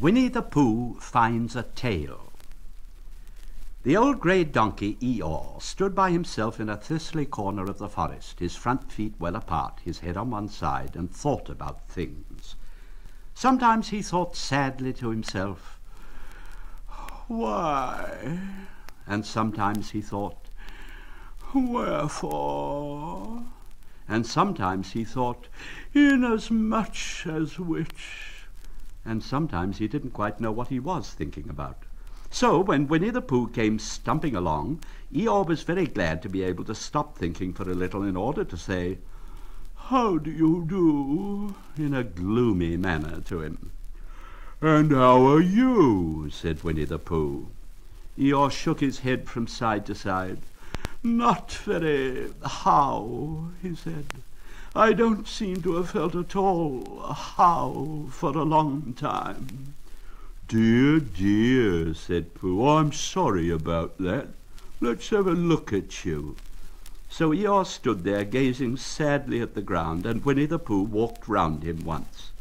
Winnie the Pooh finds a tail. The old grey donkey Eeyore stood by himself in a thistly corner of the forest, his front feet well apart, his head on one side, and thought about things. Sometimes he thought sadly to himself, "Why?" And sometimes he thought, "Wherefore?" And sometimes he thought, "Inasmuch as which." And sometimes he didn't quite know what he was thinking about. So when Winnie the Pooh came stumping along, Eeyore was very glad to be able to stop thinking for a little in order to say, "How do you do?" in a gloomy manner to him. "And how are you?" said Winnie the Pooh. Eeyore shook his head from side to side. "Not very how," he said. "I don't seem to have felt at all how for a long time." "Dear, dear," said Pooh, "I'm sorry about that. Let's have a look at you." So Eeyore stood there gazing sadly at the ground, and Winnie the Pooh walked round him once.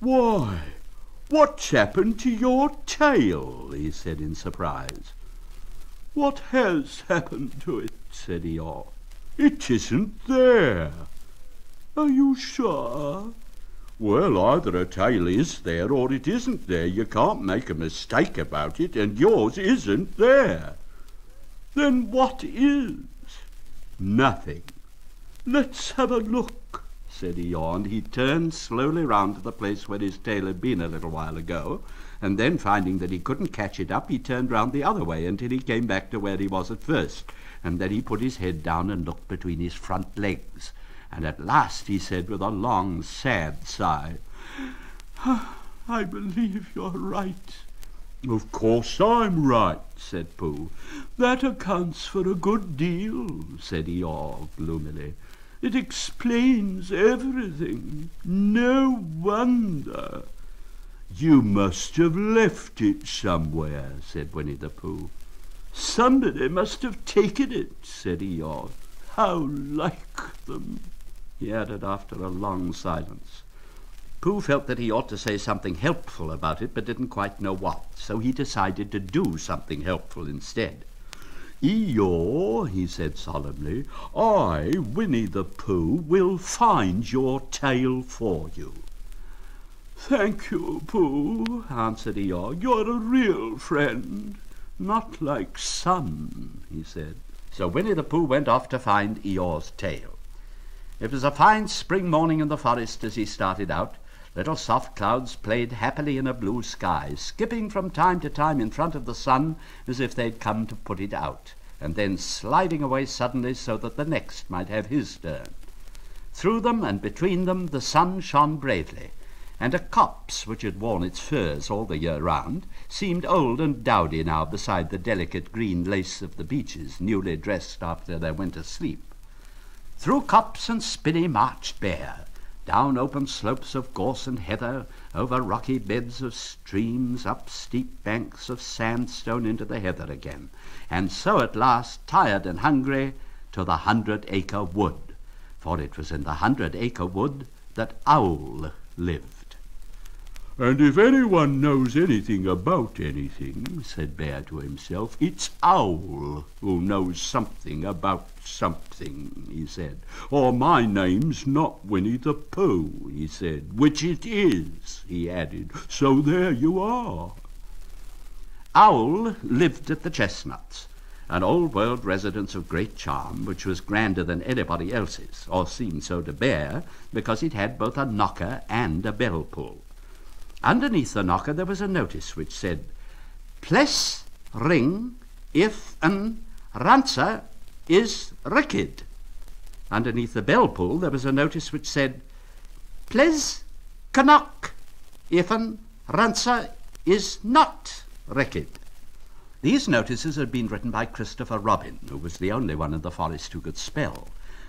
"Why, what's happened to your tail?" he said in surprise. "What has happened to it?" said Eeyore. "It isn't there." "Are you sure?" "Well, either a tail is there or it isn't there. You can't make a mistake about it, and yours isn't there." "Then what is?" "Nothing." "Let's have a look," said Eeyore, and he turned slowly round to the place where his tail had been a little while ago, and then finding that he couldn't catch it up, he turned round the other way until he came back to where he was at first, and then he put his head down and looked between his front legs. And at last he said with a long, sad sigh, "I believe you're right." "Of course I'm right," said Pooh. "That accounts for a good deal," said Eeyore gloomily. "It explains everything. No wonder." "You must have left it somewhere," said Winnie the Pooh. "Somebody must have taken it," said Eeyore. "How like them," he added after a long silence. Pooh felt that he ought to say something helpful about it, but didn't quite know what, so he decided to do something helpful instead. "Eeyore," he said solemnly, "I, Winnie the Pooh, will find your tail for you." "Thank you, Pooh," answered Eeyore. "You're a real friend." "Not like some," he said. So Winnie the Pooh went off to find Eeyore's tail. It was a fine spring morning in the forest as he started out. Little soft clouds played happily in a blue sky, skipping from time to time in front of the sun as if they'd come to put it out, and then sliding away suddenly so that the next might have his turn. Through them and between them the sun shone bravely, and a copse, which had worn its furs all the year round, seemed old and dowdy now beside the delicate green lace of the beeches, newly dressed after their winter sleep. Through copse and spinney marched Bear, down open slopes of gorse and heather, over rocky beds of streams, up steep banks of sandstone into the heather again, and so at last, tired and hungry, to the 100-acre wood, for it was in the 100-acre wood that Owl lived. "And if anyone knows anything about anything," said Bear to himself, "it's Owl who knows something about something," he said. "Or my name's not Winnie the Pooh," he said, "which it is," he added, "so there you are." Owl lived at the Chestnuts, an old-world residence of great charm, which was grander than anybody else's, or seemed so to Bear, because it had both a knocker and a bell-pull. Underneath the knocker there was a notice which said, "Pless ring if an rancer is ricked." Underneath the bell-pull there was a notice which said, "Pless knock if an rancer is not ricked." These notices had been written by Christopher Robin, who was the only one in the forest who could spell.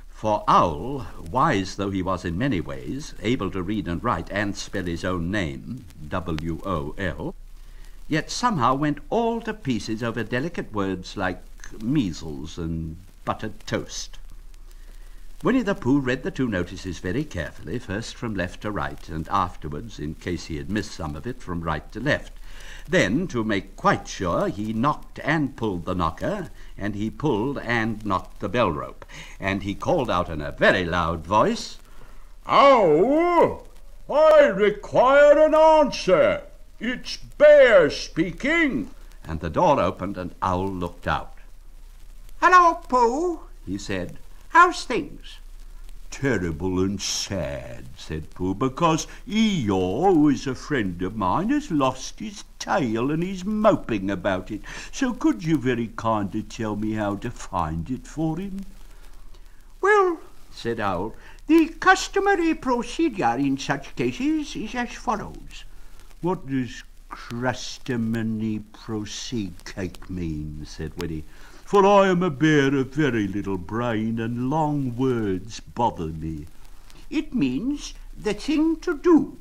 For Owl, wise though he was in many ways, able to read and write and spell his own name, W-O-L, yet somehow went all to pieces over delicate words like measles and buttered toast. Winnie the Pooh read the 2 notices very carefully, first from left to right, and afterwards, in case he had missed some of it, from right to left. Then, to make quite sure, he knocked and pulled the knocker, and he pulled and knocked the bell rope, and he called out in a very loud voice, "Owl! I require an answer. It's Bear speaking." And the door opened and Owl looked out. "Hello, Pooh," he said. "How's things?" "Terrible and sad," said Pooh, "because Eeyore, who is a friend of mine, has lost his tail and he's moping about it. So could you very kindly tell me how to find it for him?" "Well," said Owl, "the customary procedure in such cases is as follows." "What does customary procedure mean?" said Winnie. "For I am a bear of very little brain, and long words bother me." "It means the thing to do."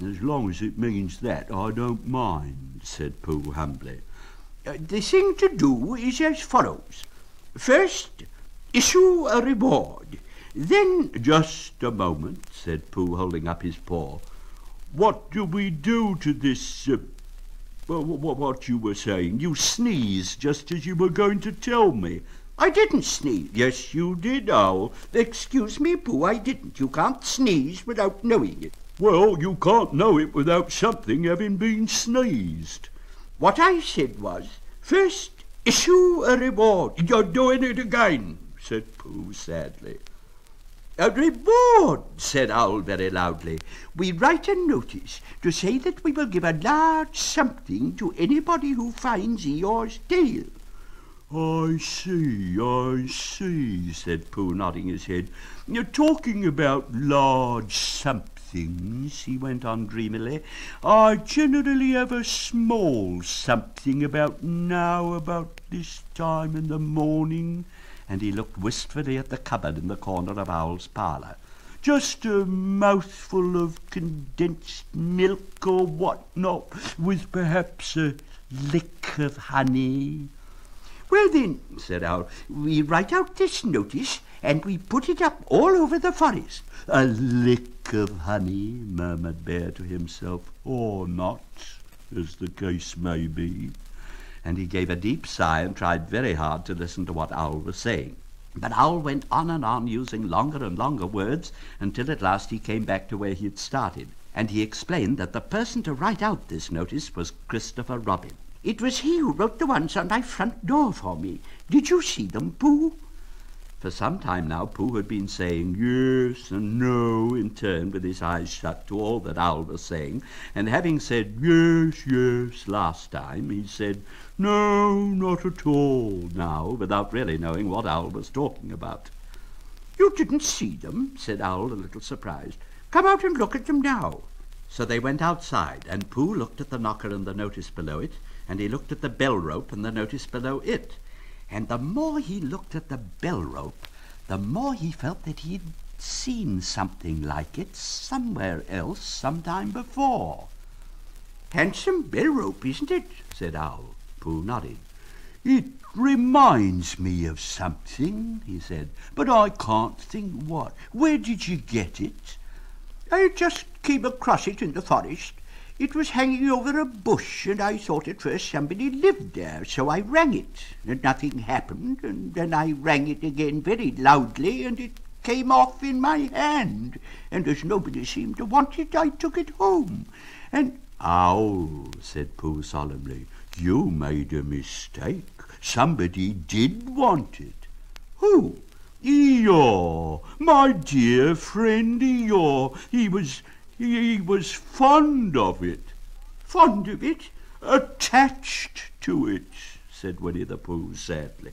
"As long as it means that, I don't mind," said Pooh humbly. The thing to do is as follows. First, issue a reward. Then, "Just a moment," said Pooh, holding up his paw. "What do we do to this, what you were saying? You sneezed just as you were going to tell me." I didn't sneeze." "Yes, you did, Owl." "Excuse me, Pooh, I didn't. You can't sneeze without knowing it." "Well, you can't know it without something having been sneezed." "What I said was, first issue a reward." "You're doing it again," said Pooh sadly. "A reward," said Owl very loudly. "We write a notice to say that we will give a large something to anybody who finds Eeyore's tail." I see, said Pooh, nodding his head. "You're talking about large somethings," he went on dreamily. "I generally have a small something about this time in the morning," and he looked wistfully at the cupboard in the corner of Owl's parlour. "Just a mouthful of condensed milk or what not, with perhaps a lick of honey." "Well then," said Owl, "we write out this notice and we put it up all over the forest." "A lick of honey," murmured Bear to himself, "or not, as the case may be." And he gave a deep sigh and tried very hard to listen to what Owl was saying. But Owl went on and on, using longer and longer words, until at last he came back to where he had started, and he explained that the person to write out this notice was Christopher Robin. "It was he who wrote the ones on my front door for me. Did you see them, Pooh?" For some time now Pooh had been saying yes and no in turn, with his eyes shut, to all that Owl was saying, and having said yes last time, he said no, not at all now, without really knowing what Owl was talking about. "You didn't see them?" said Owl, a little surprised. "Come out and look at them now." So they went outside, and Pooh looked at the knocker and the notice below it, and he looked at the bell rope and the notice below it. And the more he looked at the bell rope, the more he felt that he had seen something like it somewhere else some time before. "Handsome bell rope, isn't it?" said Owl. Pooh nodded. "It reminds me of something," he said, "but I can't think what. Where did you get it?" "I just came across it in the forest. It was hanging over a bush, and I thought at first somebody lived there, so I rang it, and nothing happened, and then I rang it again very loudly, and it came off in my hand, and as nobody seemed to want it, I took it home, and—" "Owl," said Pooh solemnly, "you made a mistake. Somebody did want it." "Who?" "Eeyore, my dear friend Eeyore. He was fond of it." "Fond of it?" "Attached to it," said Winnie the Pooh sadly.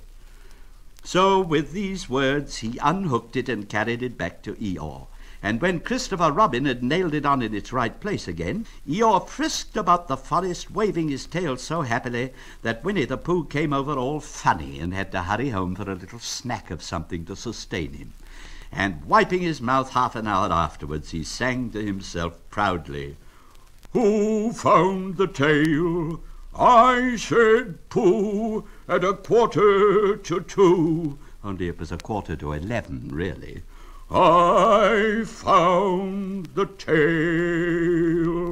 So with these words he unhooked it and carried it back to Eeyore. And when Christopher Robin had nailed it on in its right place again, Eeyore frisked about the forest, waving his tail so happily that Winnie the Pooh came over all funny and had to hurry home for a little snack of something to sustain him. And wiping his mouth half an hour afterwards, he sang to himself proudly, "Who found the tail? I said Pooh, at 1:45. only it was 11:15, really. I found the tail